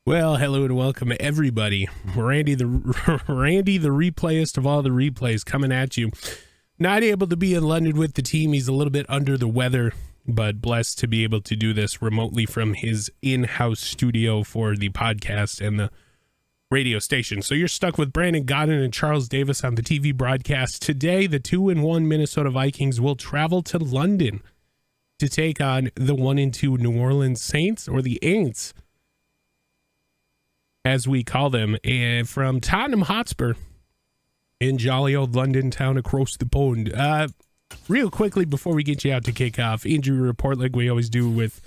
Well, hello and welcome everybody. Randy the replayist of all the replays coming at you. Not able to be in London with the team. He's a little bit under the weather, but blessed to be able to do this remotely from his in-house studio for the podcast and the radio station. So you're stuck with Brandon Godden and Charles Davis on the TV broadcast. Today, the 2-1 Minnesota Vikings will travel to London to take on the 1-2 New Orleans Saints, or the Aints, as we call them, and from Tottenham Hotspur in jolly old London town across the pond. Real quickly before we get you out to kick off, injury report like we always do with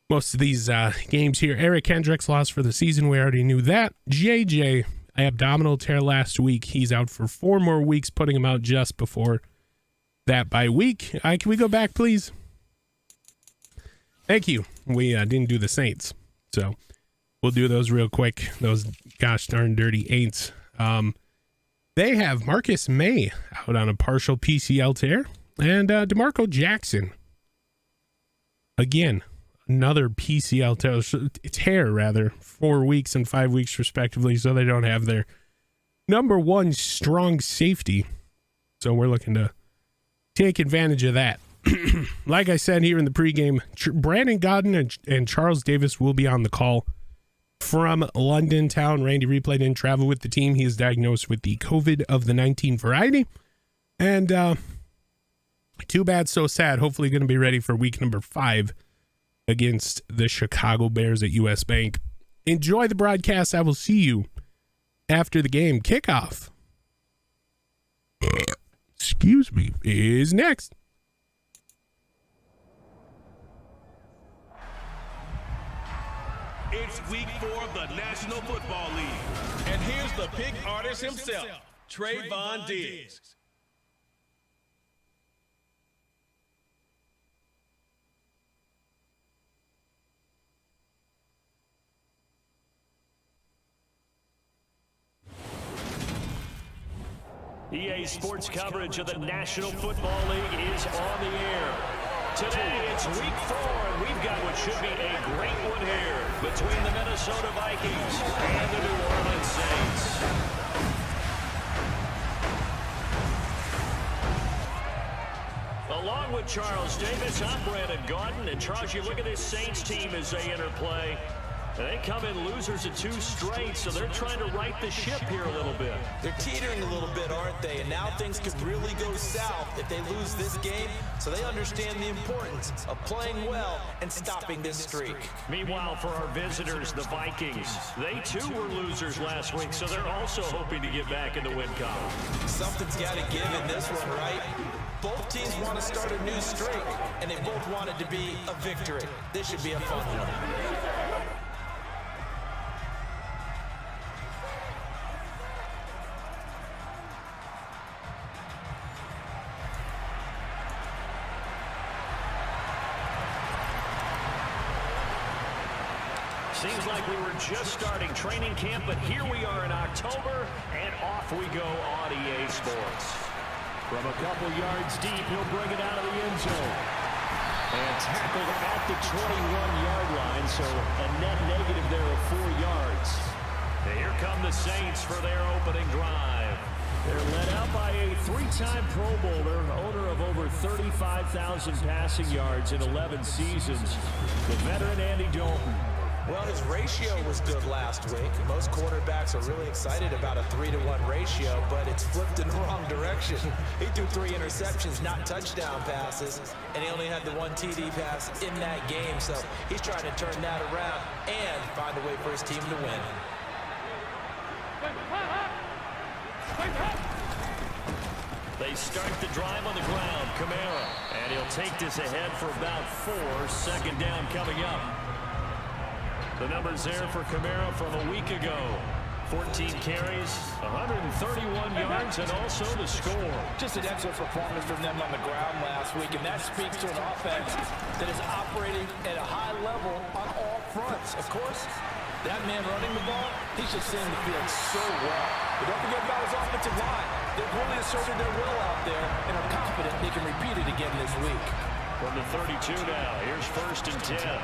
most of these games here. Eric Hendricks lost for the season. We already knew that. JJ, abdominal tear last week. He's out for 4 more weeks, putting him out just before that bye week. Can we go back, please? Thank you. We didn't do the Saints, so we'll do those real quick. Those gosh darn dirty Aints. They have Marcus May out on a partial PCL tear, and DeMarco Jackson, again, another PCL tear, 4 weeks and 5 weeks respectively, so they don't have their number one strong safety. So we're looking to take advantage of that. Like I said here in the pregame, Brandon Godden and Charles Davis will be on the call from London town. Randy Replay didn't travel with the team. He is diagnosed with the COVID-19 variety. And too bad, so sad. Hopefully going to be ready for week number 5 against the Chicago Bears at US Bank. Enjoy the broadcast. I will see you after the game. Kickoff, excuse me, is next. It's week 4 of the National Football League. And here's the pick artist himself, Trayvon Diggs. EA Sports coverage of the National Football League is on the air. Today, it's week 4, and we've got what should be a great one here between the Minnesota Vikings and the New Orleans Saints. Along with Charles Davis, I'm Brandon Godden, and Charles, you look at this Saints team as they enter play. They come in losers of 2 straight, so they're trying to right the ship here a little bit. They're teetering a little bit, aren't they? And now things could really go south if they lose this game, so they understand the importance of playing well and stopping this streak. Meanwhile, for our visitors, the Vikings, they too were losers last week, so they're also hoping to get back in the win column. Something's got to give in this one, right? Both teams want to start a new streak, and they both want it to be a victory. This should be a fun one. Seems like we were just starting training camp, but here we are in October, and off we go on EA Sports. From a couple yards deep, he'll bring it out of the end zone. And tackled at the 21-yard line, so a net negative there of 4 yards. And here come the Saints for their opening drive. They're led out by a 3-time Pro Bowler, owner of over 35,000 passing yards in 11 seasons, the veteran Andy Dalton. Well, his ratio was good last week. Most quarterbacks are really excited about a 3-to-1 ratio, but it's flipped in the wrong direction. He threw 3 interceptions, not touchdown passes, and he only had the 1 TD pass in that game. So he's trying to turn that around and find a way for his team to win. They start the drive on the ground. Kamara, and he'll take this ahead for about 4. Second down coming up. The numbers there for Kamara from a week ago. 14 carries, 131 yards, and also the score. Just an excellent performance from them on the ground last week, and that speaks to an offense that is operating at a high level on all fronts. Of course, that man running the ball, he's just seeing the field so well. But don't forget about his offensive line. They've really asserted their will out there and are confident they can repeat it again this week. From the 32 now, here's 1st and 10.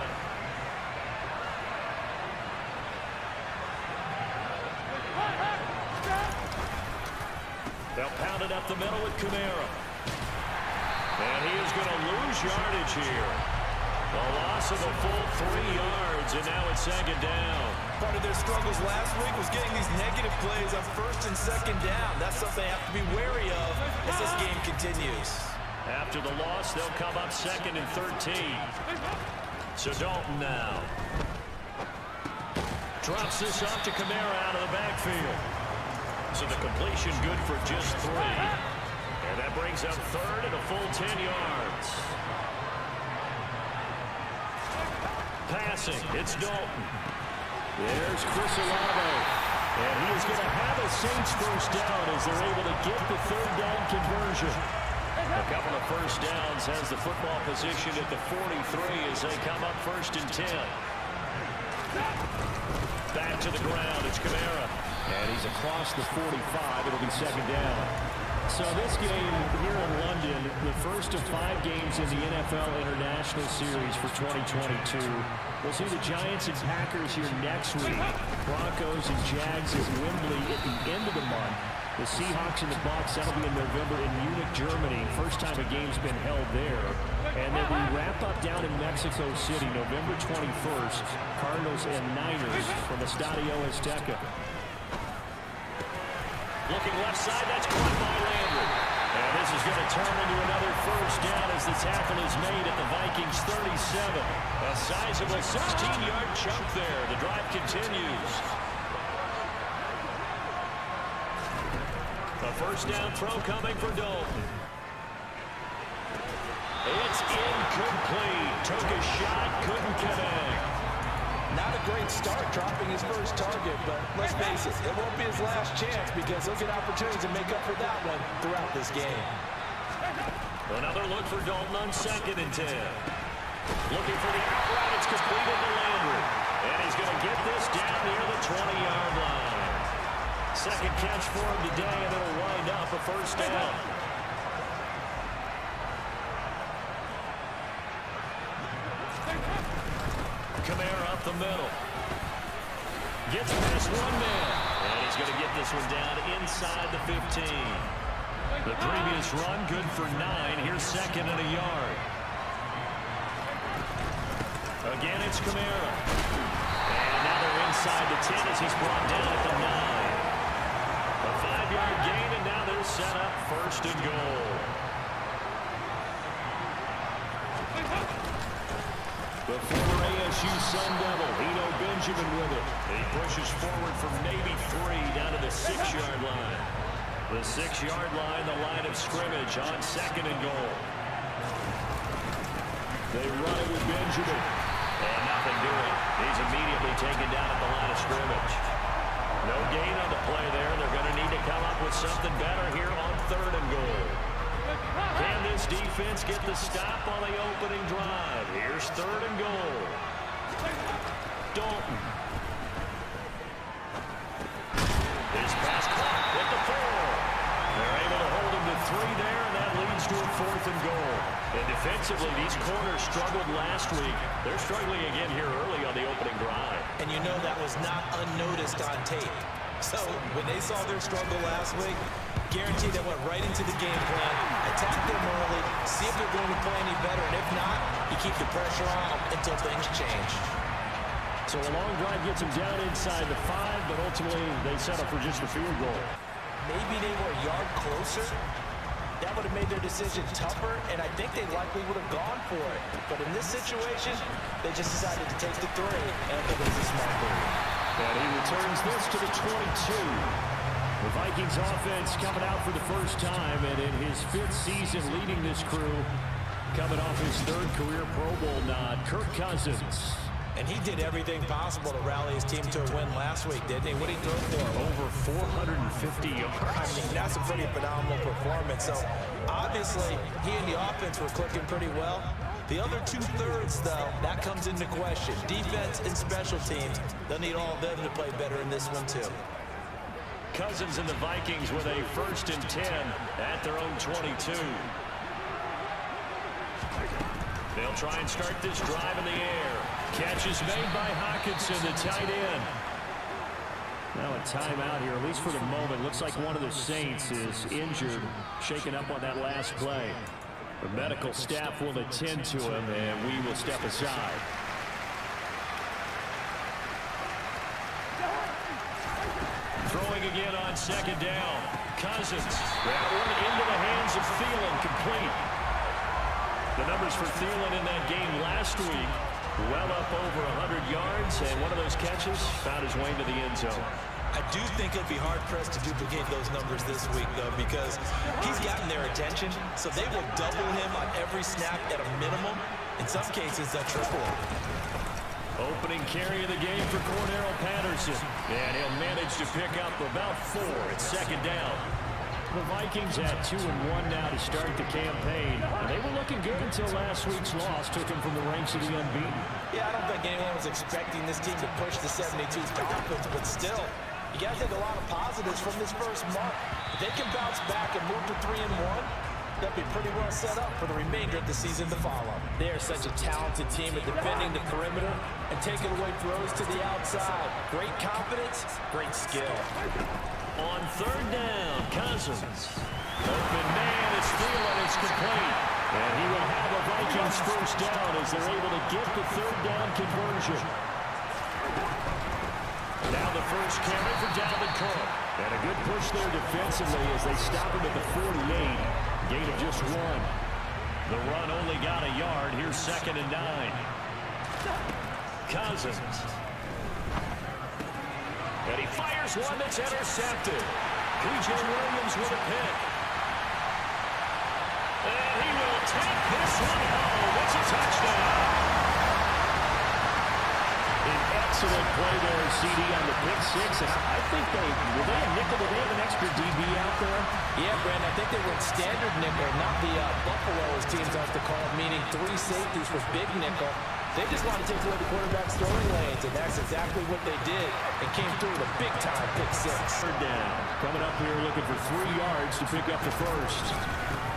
it up the middle with Kamara. And he is going to lose yardage here. A loss of a full 3 yards, and now it's second down. Part of their struggles last week was getting these negative plays on first and second down. That's something they have to be wary of as this game continues. After the loss, they'll come up second and 13. So Dalton now. Drops this off to Kamara out of the backfield. So the completion good for just 3. And that brings up third and a full 10 yards. Passing, it's Dalton. There's Chris Olave. And he is going to have a Saints first down as they're able to get the third down conversion. A couple of first downs has the football position at the 43 as they come up first and 10. Back to the ground, it's Kamara. And he's across the 45, it'll be second down. So this game here in London, the first of 5 games in the NFL International Series for 2022. We'll see the Giants and Packers here next week. Broncos and Jags at Wembley at the end of the month. The Seahawks and the Bucs, that'll be in November in Munich, Germany. First time a game's been held there. And then we wrap up down in Mexico City, November 21st. Cardinals and Niners from Estadio Azteca. Looking left side, that's caught by Landry. And this is going to turn into another first down as the tackle is made at the Vikings 37. A sizable 16-yard chunk there. The drive continues. A first down throw coming for Dalton. It's incomplete. Took a shot, couldn't connect. Not a great start dropping his first target, but let's face it, it won't be his last chance because he'll get opportunities to make up for that one throughout this game. Another look for Dalton on second and 10. Looking for the outright, it's completed to Landry. And he's going to get this down near the 20-yard line. Second catch for him today, and it'll wind up a first down. Kamara up the middle. Gets past one man. And he's going to get this one down inside the 15. The previous run good for 9. Here's second and a yard. Again, it's Kamara. And now they're inside the 10 as he's brought down at the 9. A 5-yard gain, and now they're set up first and goal. The former ASU Sun Devil, Eno Benjamin with it. He pushes forward from maybe 3 down to the 6-yard line. The 6-yard line, the line of scrimmage on second and goal. They run it with Benjamin. And nothing doing. He's immediately taken down at the line of scrimmage. No gain on the play there. They're going to need to come up with something better here on third and goal. Can this defense get the stop on the opening drive? Here's third and goal. Dalton. His pass caught with the 4. They're able to hold him to 3 there, and that leads to a fourth and goal. And defensively, these corners struggled last week. They're struggling again here early on the opening drive. And you know that was not unnoticed on tape. So when they saw their struggle last week, guaranteed they went right into the game plan, attack them early, see if they're going to play any better, and if not, you keep the pressure on until things change. So a long drive gets them down inside the 5, but ultimately they settle for just the field goal. Maybe they were a yard closer. That would have made their decision tougher, and I think they likely would have gone for it. But in this situation, they just decided to take the 3, and I think it was a smart move. And he returns this to the 22. The Vikings offense coming out for the first time, and in his 5th season leading this crew, coming off his 3rd career Pro Bowl nod, Kirk Cousins. And he did everything possible to rally his team to a win last week, didn't he? What did he throw for? Over 450 yards. I mean, that's a pretty phenomenal performance. So, obviously, he and the offense were clicking pretty well. The other 2/3, though, that comes into question. Defense and special teams, they'll need all of them to play better in this one, too. Cousins and the Vikings with a 1st and 10 at their own 22. They'll try and start this drive in the air. Catch is made by Hawkinson, the tight end. Now a timeout here, at least for the moment. Looks like one of the Saints is injured, shaken up on that last play. The medical staff will attend to him, and we will step aside. Throwing again on second down. Cousins. That one into the hands of Thielen, complete. The numbers for Thielen in that game last week, well up over 100 yards, and one of those catches found his way into the end zone. I do think it'll be hard-pressed to duplicate those numbers this week, though, because he's gotten their attention, so they will double him on every snap at a minimum. In some cases, they'll triple him. Opening carry of the game for Cordarrelle Patterson, and he'll manage to pick up about 4 at second down. The Vikings at 2-1 now to start the campaign. And they were looking good until last week's loss took them from the ranks of the unbeaten. Yeah, I don't think anyone was expecting this team to push the 72 Dolphins, but still, you got to take a lot of positives from this first month. If they can bounce back and move to 3-1, they'll be pretty well set up for the remainder of the season to follow. They are such a talented team at defending the perimeter and taking away throws to the outside. Great confidence, great skill. On third down, Cousins. Open man is Thielen, it's complete. And he will have a Vikings first down as they're able to get the third down conversion. Now the first carry for Dalvin Cook. And a good push there defensively as they stop him at the 48. Gain of just 1. The run only got a yard. Here's 2nd and 9. Cousins. And he fires one that's intercepted. P.J. Williams with a pick. And he will take this one home. It's a touchdown. An excellent play there, CD, on the pick 6. And I think were they a nickel? Did they have an extra DB out there? Yeah, Brandon, I think they went standard nickel, not the Buffalo, as teams like to call it, meaning 3 safeties for big nickel. They just want to take away the quarterback's throwing lanes, and that's exactly what they did. It came through with a big-time pick 6. Third down. Coming up here looking for 3 yards to pick up the first.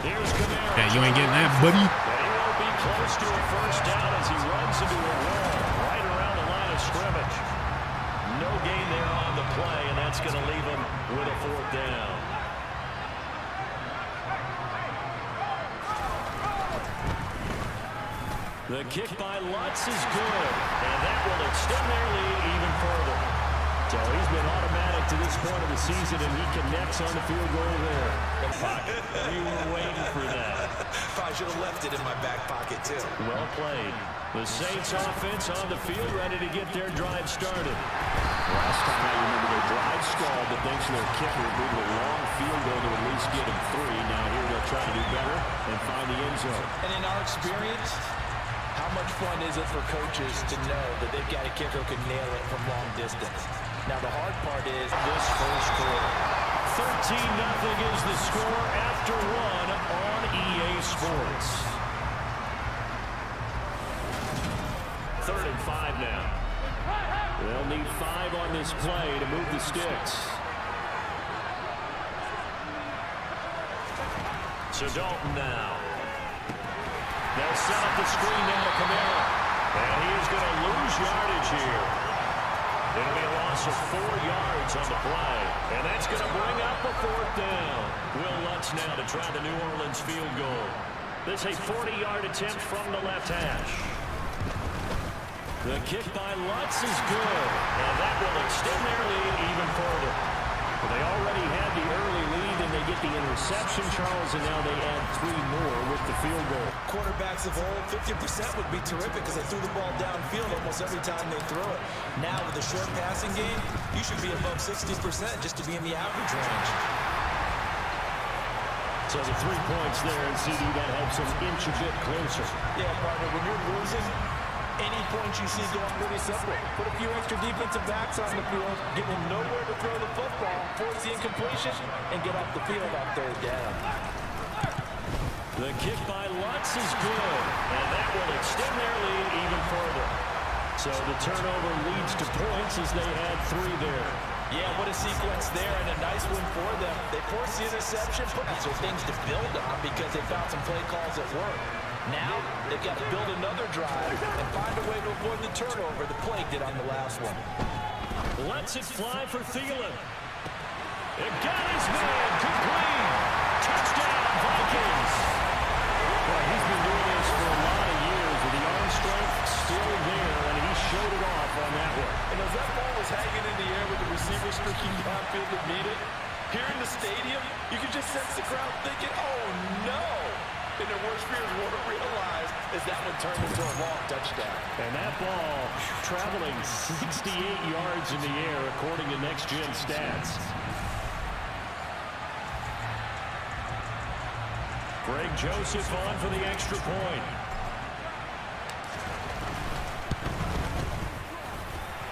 Here's Kamara. Yeah, you ain't getting that, buddy. But he will be close to a first down as he runs into a wall right around the line of scrimmage. No gain there on the play, and that's going to leave him with a 4th down. The kick by Lutz is good, and that will extend their lead even further. So he's been automatic to this point of the season, and he connects on the field goal there. We were waiting for that. Probably should have left it in my back pocket, too. Well played. The Saints offense on the field, ready to get their drive started. Last time I remember their drive stalled, but thanks to their kicker, it moved a long field goal to at least get them 3. Now here they'll try to do better and find the end zone. And in our experience, how much fun is it for coaches to know that they've got a kicker who can nail it from long distance? Now, the hard part is this first quarter. 13-0 is the score after 1 on EA Sports. 3rd and 5 now. They'll need 5 on this play to move the sticks. So Dalton now. They'll set up the screen now to Kamara. And he is going to lose yardage here. It'll be a loss of 4 yards on the play. And that's going to bring up a 4th down. Will Lutz now to try the New Orleans field goal. This is a 40-yard attempt from the left hash. The kick by Lutz is good. And that will extend their lead even further. Well, they already had the early lead, and they get the interception, Charles, and now they add 3 more with the field goal. Quarterbacks of old, 50% would be terrific because they threw the ball downfield almost every time they throw it. Now, with a short passing game, you should be above 60% just to be in the average range. So the 3 points there, and CD, that helps them inch a bit closer. Yeah, partner, when you're losing, any points you see going pretty simple. Put a few extra defensive backs on the field, give them nowhere to throw the football, force the incompletion, and get off the field on 3rd down. The kick by Lutz is good, and that will extend their lead even further. So the turnover leads to points as they add 3 there. Yeah, what a sequence there, and a nice one for them. They forced the interception, but these are things to build on because they found some play calls that work. Now, they've got to build another drive and find a way to avoid the turnover the play did on the last one. lets it fly for Thielen. It got his man complete. Touchdown, Vikings. Well, he's been doing this for a lot of years, with the arm strength still there, and he showed it off on that one. And as that ball was hanging in the air with the receiver streaking downfield to meet it, here in the stadium, you can just sense the crowd thinking, oh no! And their worst fears won't realize as that one turned into a long touchdown. And that ball traveling 68 yards in the air, according to Next Gen Stats. Greg Joseph on for the extra point.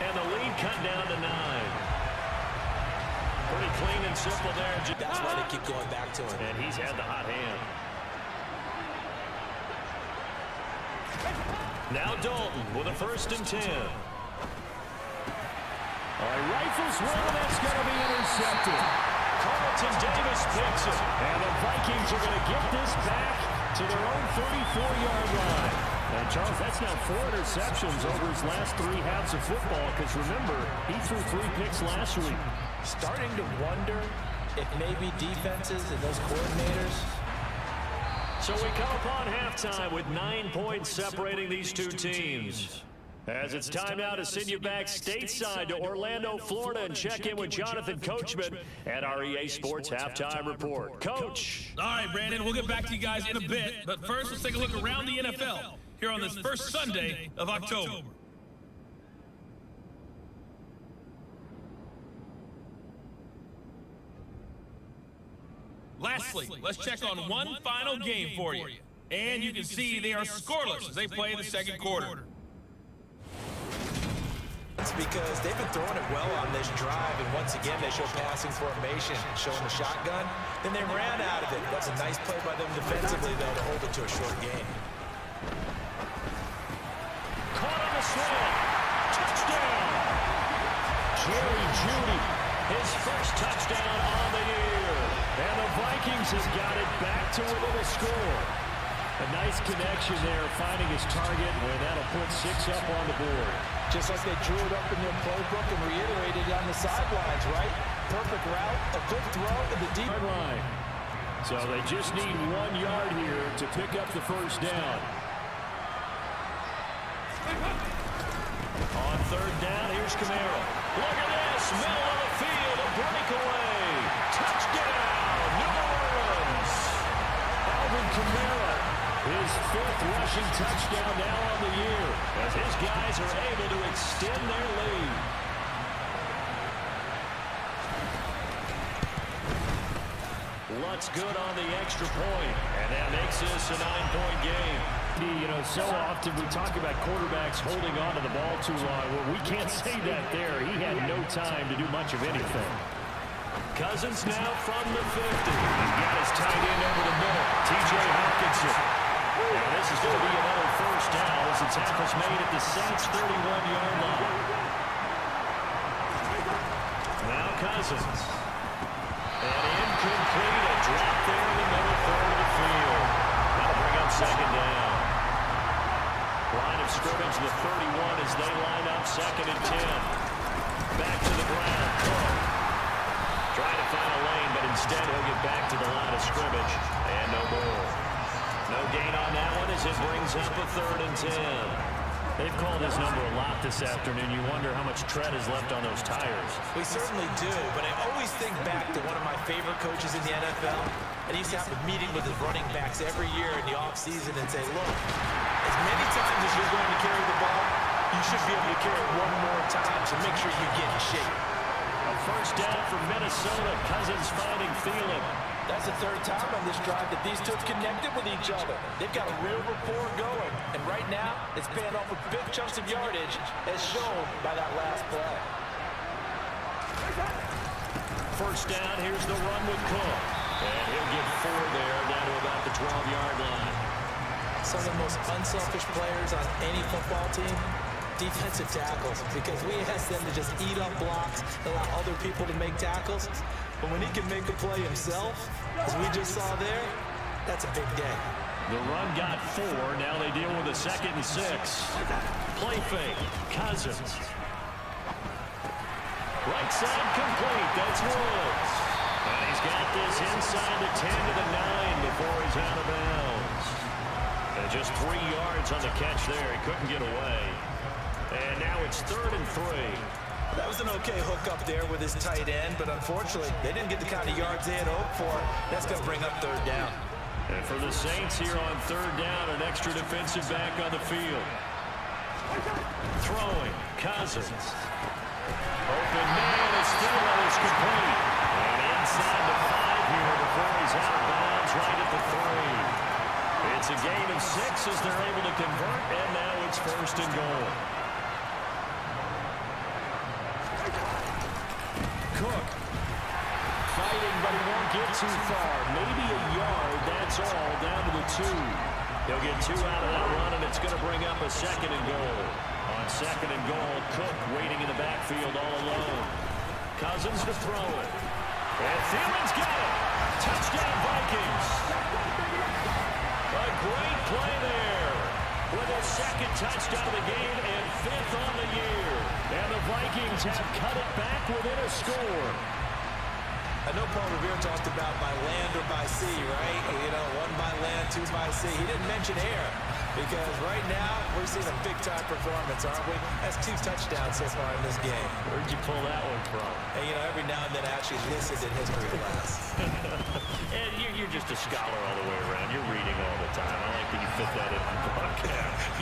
And the lead cut down to 9. Pretty clean and simple there. That's why they keep going back to him. And he's had the hot hand. Now Dalton with a 1st and 10. All right, rifles one, that's going to be intercepted. Carlton Davis picks it. And the Vikings are going to get this back to their own 34-yard line. And Charles, that's now 4 interceptions over his last 3 halves of football, because remember, he threw 3 picks last week. Starting to wonder if maybe defenses and those coordinators. So we come upon halftime with 9 points separating these two teams. As it's time now to send you back stateside to Orlando, Florida, and check in with Jonathan Coachman at our EA Sports Halftime Report. Coach. All right, Brandon, we'll get back to you guys in a bit. But first, let's take a look around the NFL here on this first Sunday of October. Lastly, let's check on one final game for you. And you can see they are scoreless as they play the second quarter. It's because they've been throwing it well on this drive, and once again they show passing formation, showing the shotgun. Then they ran out of it. That's a nice play by them defensively, though, to hold it to a short game. Caught on the slant. Touchdown. Jerry Jeudy, his first touchdown on the year. And the Vikings have got it back to within a score. A nice connection there, finding his target, where that'll put 6 up on the board. Just like they drew it up in their playbook and reiterated it on the sidelines, right? Perfect route, a good throw to the deep line. So they just need 1 yard here to pick up the first down. On 3rd down, here's Camaro. Look at this, middle of the field, a breakaway. Touchdown, New Orleans. Alvin Kamara, his 5th rushing touchdown now on the year, as his guys are able to extend their lead. Lutz good on the extra point, and that makes this a 9-point game. You know, so often we talk about quarterbacks holding on to the ball too long. Well, we can't say that there. He had no time to do much of anything. Cousins now from the 50. And got his tight end over the middle, T.J. Hawkinson. And this is going to be another first down as the tackle's made at the Saints' 31-yard line. Now Cousins. And incomplete, a drop there in the middle third of the field. That'll bring up 2nd down. Line of scrimmage, the 31 as they line up 2nd and 10. Back to the ground, Cook. Trying to find a lane, but instead he'll get back to the line of scrimmage. And no more. No gain on that one as it brings up a 3rd and 10. They've called his number a lot this afternoon. You wonder how much tread is left on those tires. We certainly do, but I always think back to one of my favorite coaches in the NFL, and he used to have a meeting with his running backs every year in the offseason and say, look, as many times as you're going to carry the ball, you should be able to carry it 1 more time, so make sure you get in shape. A first down for Minnesota. Cousins finding Thielen. That's the 3rd time on this drive that these two have connected with each other. They've got a real rapport going. And right now, it's paying off with big chunks of yardage, as shown by that last play. First down, here's the run with Cook. And he'll get 4 there, down to about the 12-yard line. Some of the most unselfish players on any football team, defensive tackles, because we ask them to just eat up blocks, allow other people to make tackles. But when he can make a play himself, as we just saw there, that's a big day. The run got 4. Now they deal with a 2nd and 6. Play fake. Cousins. Right side complete. That's Woods. And he's got this inside the 10 to the 9 before he's out of bounds. And just 3 yards on the catch there. He couldn't get away. And now it's 3rd and 3. That was an okay hook up there with his tight end, but unfortunately, they didn't get the kind of yards they had hoped for. That's going to bring up 3rd down. And for the Saints here on 3rd down, an extra defensive back on the field. Throwing, Cousins. Open man, it's still is complete. And inside the 5 here before he's out of bounds right at the 3. It's a gain of 6 as they're able to convert, and now it's 1st and goal. Cook. Fighting, but he won't get too far. Maybe a yard, that's all, down to the 2. He'll get 2 out of that run, and it's going to bring up a 2nd and goal. On 2nd and goal, Cook waiting in the backfield all alone. Cousins to throw it. And Thielen's got it. Touchdown, Vikings. A great play there. With a 2nd touchdown of the game and 5th on the year. And the Vikings have cut it back within a score. I know Paul Revere talked about by land or by sea, right? You know, 1 by land, 2 by sea. He didn't mention air because right now we're seeing a big-time performance, aren't we? That's 2 touchdowns so far in this game. Where'd you pull that one from? And, you know, every now and then I actually listened in history class. And you're just a scholar all the way around. You're reading all the time. I like that you fit that in my broadcast.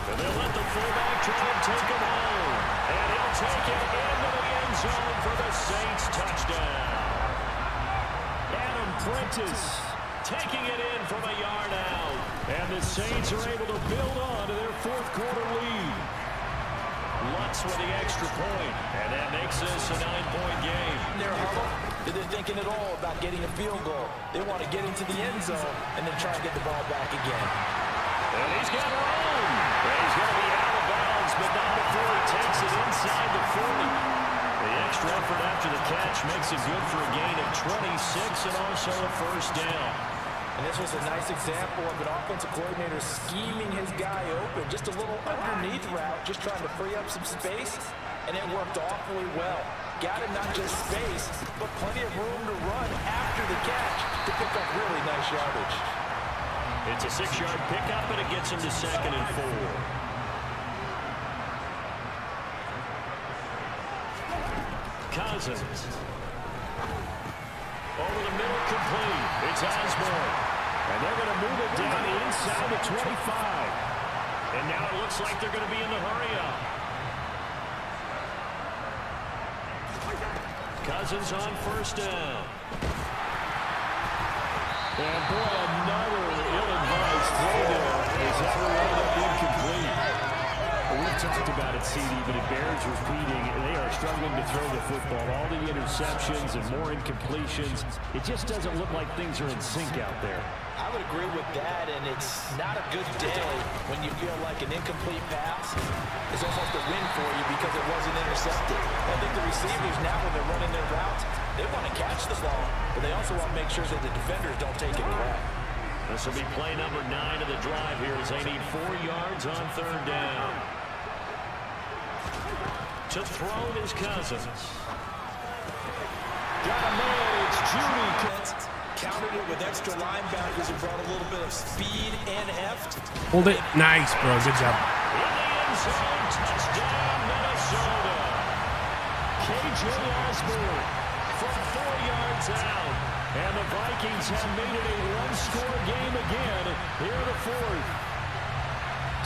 And they'll let the fullback try and take him home. And he'll take it into the end zone for the Saints touchdown. Adam Prentice taking it in from a yard out. And the Saints are able to build on to their 4th quarter lead. Lutz with the extra point. And that makes this a 9-point game. They're huddled. They're thinking at all about getting a field goal. They want to get into the end zone and then try and get the ball back again. And he's got room. He's going to be out of bounds, but not before he takes it inside the 40. The extra effort after the catch makes it good for a gain of 26 and also a 1st down. And this was a nice example of an offensive coordinator scheming his guy open. Just a little underneath route, just trying to free up some space, and it worked awfully well. Got him not just space, but plenty of room to run after the catch to pick up really nice yardage. It's a 6-yard pickup, and it gets him to 2nd and 4. Cousins. Over the middle, complete. It's Osborne. And they're going to move it down inside the 25. And now it looks like they're going to be in the hurry-up. Cousins on 1st down. And boy, another ill-advised throw there. Is that wound up incomplete? Well, we've talked about it, CD, but it bears repeating. They are struggling to throw the football. All the interceptions and more incompletions. It just doesn't look like things are in sync out there. I would agree with that, and it's not a good day when you feel like an incomplete pass is almost a win for you because it wasn't intercepted. I think the receivers now, when they're running their routes, they want to catch the ball, but they also want to make sure that the defenders don't take it away. This will be play number 9 of the drive here as they need 4 yards on 3rd down. To throw is Cousins. Got a man, it's Judy. Countered it with extra linebackers and brought a little bit of speed and heft. Hold it. Nice, bro. Good job. In the end zone, touchdown, Minnesota. KJ Osborne from 4 yards out. And the Vikings have made it a 1-score game again here in the 4th.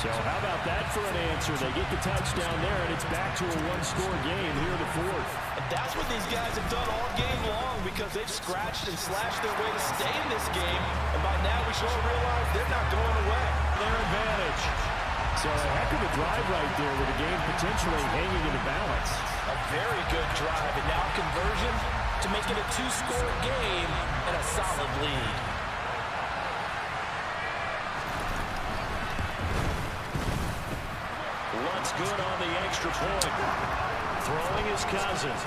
So how about that for an answer? They get the touchdown there, and it's back to a 1-score game here in the 4th. And that's what these guys have done all game long because they've scratched and slashed their way to stay in this game. And by now we should all realize they're not going away. Their advantage. So a heck of a drive right there with the game potentially hanging in the balance. A very good drive, and now conversion to make it a 2-score game and a solid lead. Lutz good on the extra point. Throwing his Cousins.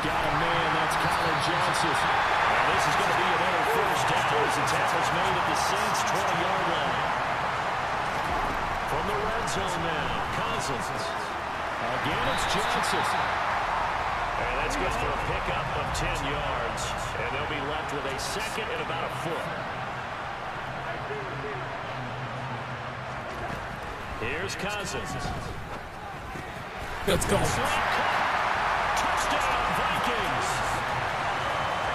Got a man, that's Colin Johnson. And this is going to be another 1st down as the tackle's made at the Saints' 20-yard line. red zone now. Cousins. Again, it's Johnson. And that's good for a pickup of 10 yards. And they'll be left with a second and about a foot. Here's Cousins. Let's go. Touchdown, Vikings.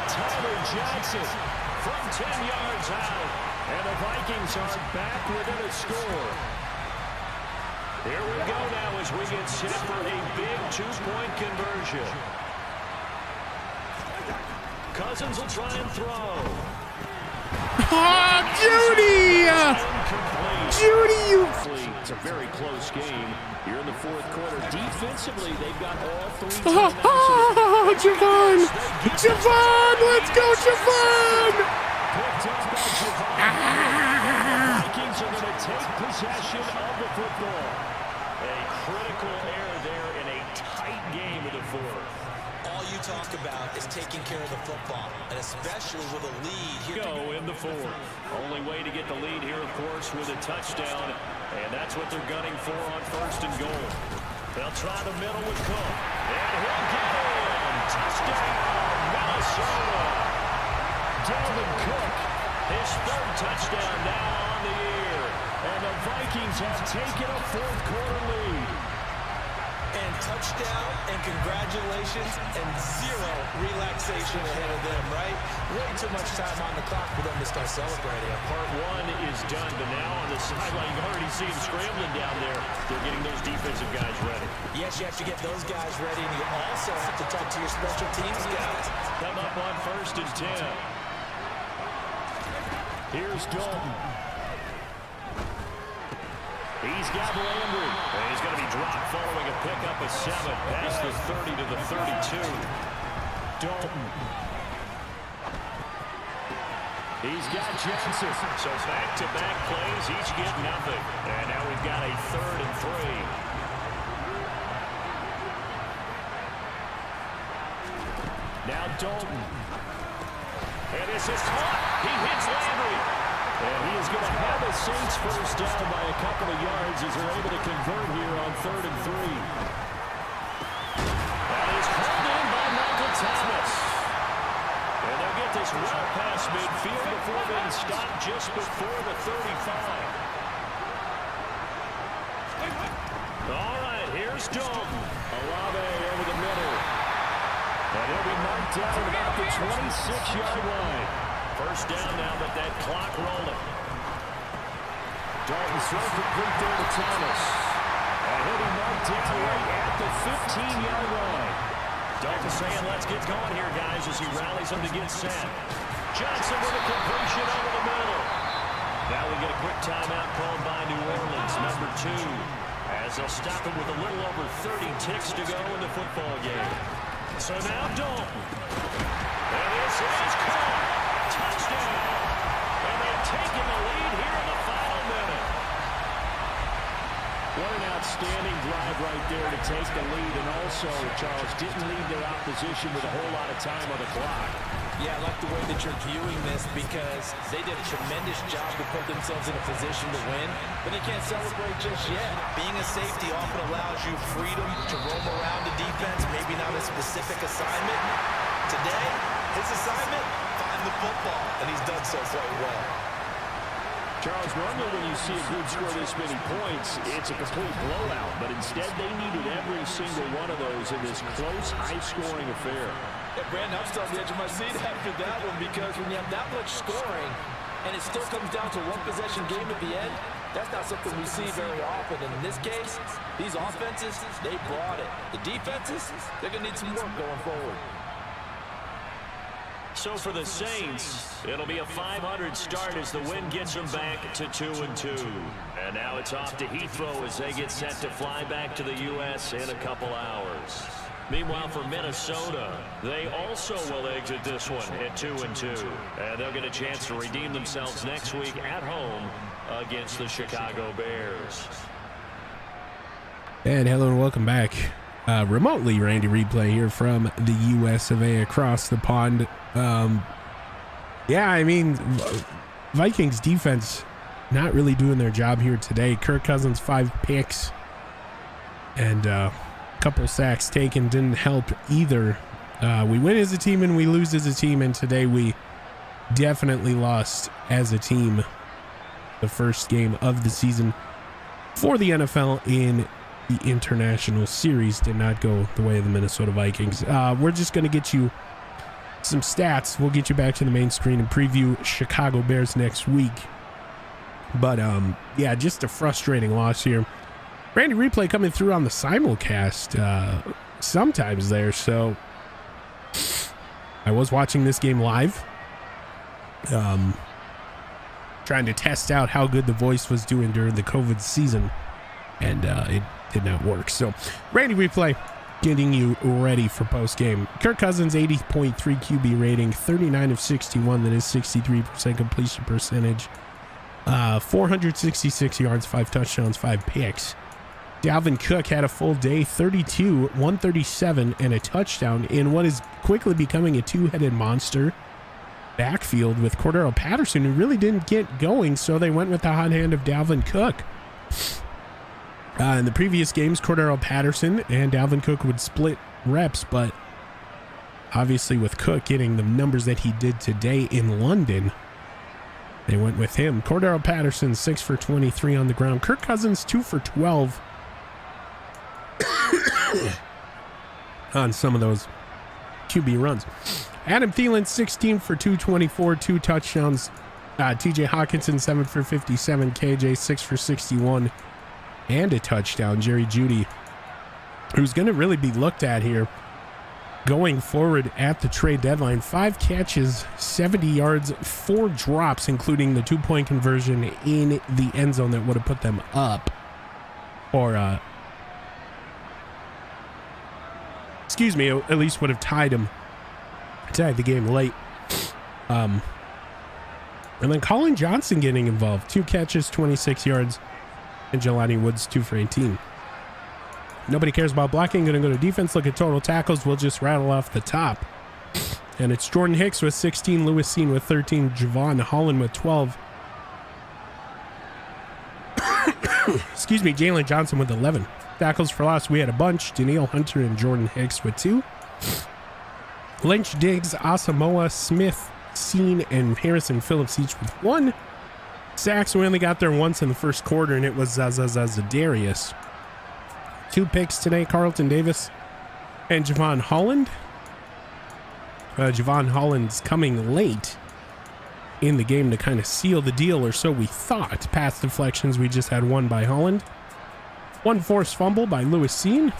Tyler Johnson from 10 yards out. And the Vikings are back within a score. Here we go now as we get set for a big 2-point conversion. Cousins will try and throw. Oh, Judy! Judy, you... It's a very close game. Here in the fourth quarter. Defensively, they've got all three. Oh, Javon! Javon! Let's go, Javon! Vikings are going to take possession of the football. A critical error there in a tight game in the fourth. All you talk about is taking care of the football, and especially with a lead here. Go in the fourth. Only way to get the lead here, of course, with a touchdown, and that's what they're gunning for on first and goal. They'll try the middle with Cook, and he'll get in. Touchdown, Minnesota. Dalvin Cook, his third touchdown now on the year, and the Vikings have taken a fourth quarter lead. And touchdown, and congratulations, and zero relaxation ahead of them, right? Way too much time on the clock for them to start celebrating. Part one is done, but now on the sideline, you can already see them scrambling down there. They're getting those defensive guys ready. Yes, you have to get those guys ready, and you also have to talk to your special teams guys. Come up on first and 10. Here's Dalton. He's got Landry. And he's going to be dropped following a pickup of 7 past the 30 to the 32. Dalton. He's got Johnson. So back-to-back plays, each get nothing. And now we've got a 3rd and 3. Now Dalton. And this is caught. He hits Landry. And he is going to have the Saints first down by a couple of yards as they're able to convert here on 3rd and 3. That is called in by Michael Thomas. And they'll get this well past midfield before being stopped just before the 35. All right, here's Dalton. Olave over the middle. And he'll be marked down at about the 26-yard line. First down now, but that clock rolling. Dalton's throw complete there to Thomas. And he'll be marked down right at the 15-yard line. Dalton saying, let's get going here, guys, as he rallies them to get set. Johnson with a completion over the middle. Now we get a quick timeout called by New Orleans, number 2, as they'll stop him with a little over 30 ticks to go in the football game. So now Dalton. And this is caught. Touchdown. And they've taken the lead here in the final minute. What an outstanding drive right there to take the lead. And also, Charles, didn't leave their opposition with a whole lot of time on the clock. Yeah, I like the way that you're viewing this because they did a tremendous job to put themselves in a position to win, but they can't celebrate just yet. Being a safety often allows you freedom to roam around the defense, maybe not a specific assignment. Today, his assignment, find the football, and he's done so quite well. Charles, normally when you see a group score this many points, it's a complete blowout, but instead they needed every single one of those in this close, high-scoring affair. Yeah, Brandon, I'm still on the edge of my seat after that one because when you have that much scoring and it still comes down to one possession game at the end, that's not something we see very often. And in this case, these offenses, they brought it. The defenses, they're going to need some work going forward. So for the Saints, it'll be a 500 start as the win gets them back to 2-2. And now it's off to Heathrow as they get set to fly back to the U.S. in a couple hours. Meanwhile, for Minnesota, they also will exit this one at 2-2. And they'll get a chance to redeem themselves next week at home against the Chicago Bears. And hello and welcome back. Remotely, Randy Replay here from the US of A across the pond. Yeah, I mean, Vikings defense not really doing their job here today. Kirk Cousins, 5 picks and a couple sacks taken didn't help either. We win as a team and we lose as a team, and today we definitely lost as a team. The first game of the season for the NFL in the international series did not go the way of the Minnesota Vikings. We're just going to get you some stats. We'll get you back to the main screen and preview Chicago Bears next week. But yeah, just a frustrating loss here. Randy Replay coming through on the simulcast sometimes there. So I was watching this game live, trying to test out how good the voice was doing during the COVID season, and it did not work. So Randy Replay getting you ready for post game. Kirk Cousins, 80.3 QB rating, 39 of 61. That is 63% completion percentage. 466 yards, 5 touchdowns, 5 picks. Dalvin Cook had a full day, 32, 137, and a touchdown in what is quickly becoming a two-headed monster backfield with Cordero Patterson, who really didn't get going, so they went with the hot hand of Dalvin Cook. In the previous games, Cordero Patterson and Dalvin Cook would split reps, but obviously with Cook getting the numbers that he did today in London, they went with him. Cordero Patterson, 6 for 23 on the ground. Kirk Cousins, 2 for 12 on some of those QB runs. Adam Thielen, 16 for 224, 2 touchdowns. TJ Hawkinson, 7 for 57. KJ, 6 for 61 and a touchdown. Jerry Jeudy, who's going to really be looked at here going forward at the trade deadline. 5 catches, 70 yards, 4 drops, including the 2-point conversion in the end zone that would have put them up. Or, excuse me, at least would have tied the game late. And then Colin Johnson getting involved. 2 catches, 26 yards, and Jelani Woods, 2 for 18. Nobody cares about blocking. Going to go to defense. Look at total tackles. We'll just rattle off the top. And it's Jordan Hicks with 16, Lewis Seen with 13, Javon Holland with 12. Excuse me, Jalen Johnson with 11. Tackles for loss, we had a bunch. Danielle Hunter and Jordan Hicks with 2. Lynch, Diggs, Asamoah, Smith, Seen, and Harrison Phillips each with 1. Sacks, we only got there once in the first quarter, and it was Zadarius. 2 picks today, Carlton Davis and Javon Holland. Javon Holland's coming late in the game to kind of seal the deal, or so we thought. Pass deflections, we just had 1 by Holland. 1 forced fumble by Lewis Seen.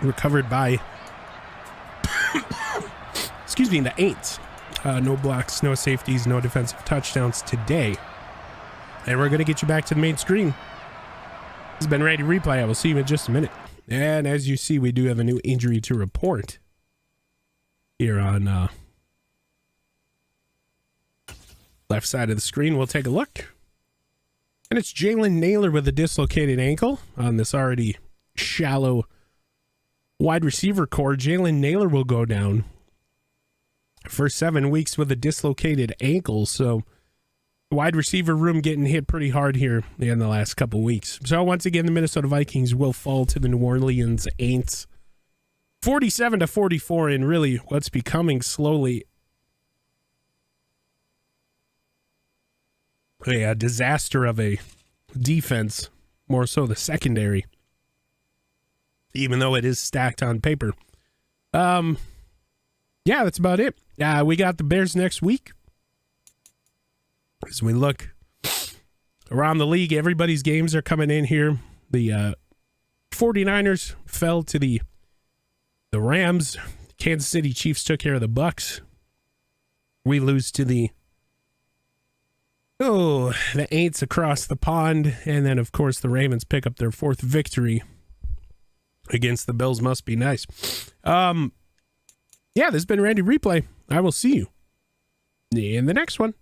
Recovered by, excuse me, the 8. No blocks, no safeties, no defensive touchdowns today. And we're going to get you back to the main screen. This has been Randy Replay. I will see you in just a minute. And as you see, we do have a new injury to report here on left side of the screen. We'll take a look. And it's Jalen Naylor with a dislocated ankle on this already shallow wide receiver core. Jalen Naylor will go down for 7 weeks with a dislocated ankle. So wide receiver room getting hit pretty hard here in the last couple weeks. So once again, the Minnesota Vikings will fall to the New Orleans Saints 47-44 in really what's becoming slowly a disaster of a defense, more so the secondary, even though it is stacked on paper. Yeah, that's about it. We got the Bears next week. As we look around the league, everybody's games are coming in here. The 49ers fell to the Rams. Kansas City Chiefs took care of the Bucks. We lose to the Aints across the pond. And then, of course, the Ravens pick up their 4th victory against the Bills. Must be nice. Yeah, this has been Randy Replay. I will see you in the next one.